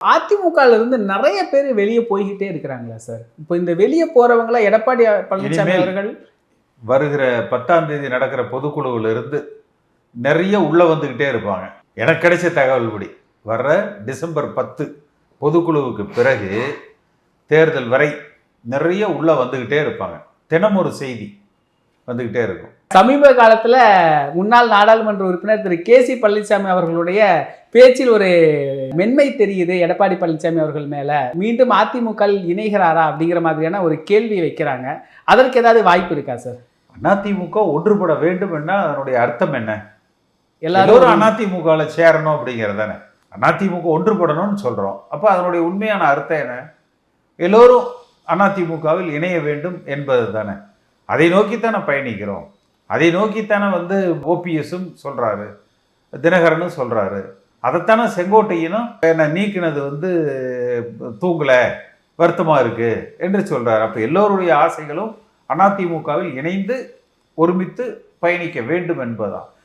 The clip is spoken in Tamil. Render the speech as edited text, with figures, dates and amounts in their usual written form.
அதிமுகல இருந்து நிறைய பேர் வெளியே போய்கிட்டே இருக்கிறாங்களா சார்? இப்போ இந்த வெளியே போறவங்கள எடப்பாடி பழனிசாமி இனிமேல் அவர்கள் வருகிற 10ஆம் தேதி நடக்கிற பொதுக்குழுவில் இருந்து நிறைய உள்ள வந்துகிட்டே இருப்பாங்க. எனக்கு கிடைச்ச தகவல்படி வர்ற டிசம்பர் 10 பொதுக்குழுவுக்கு பிறகு தேர்தல் வரை நிறைய உள்ள வந்துகிட்டே இருப்பாங்க. தினம் ஒரு செய்தி வந்துகிட்டே இருக்கும். சமீப காலத்துல முன்னாள் நாடாளுமன்ற உறுப்பினர் திரு கே.சி. பழனிசாமி அவர்களுடைய பேச்சில் ஒரு மென்மை தெரியுது எடப்பாடி பழனிசாமி அவர்கள் மேல. மீண்டும் அதிமுக இணைகிறாரா அப்படிங்கிற மாதிரியான ஒரு கேள்வி வைக்கிறாங்க. அதற்கு ஏதாவது வாய்ப்பு இருக்கா சார்? அதிமுக ஒன்றுபட வேண்டும் என்ன அதனுடைய அர்த்தம் என்ன? எல்லாரும் எல்லோரும் அதிமுகல சேரணும் அப்படிங்கிறது தானே. அதிமுக ஒன்றுபடணும்னு சொல்றோம். அப்ப அதனுடைய உண்மையான அர்த்தம் என்ன? எல்லோரும் அதிமுகவில் இணைய வேண்டும் என்பது தானே. அதை நோக்கித்தானே பயணிக்கிறோம். அதை நோக்கித்தானே ஓபிஎஸும் சொல்றாரு, தினகரனும் சொல்றாரு. அதைத்தானே செங்கோட்டையனும் என்ன நீக்கினது தூங்கல, வருத்தமா இருக்கு என்று சொல்றாரு. அப்ப எல்லோருடைய ஆசைகளும் அதிமுகவில் இணைந்து ஒருமித்து பயணிக்க வேண்டும் என்பதுதான்.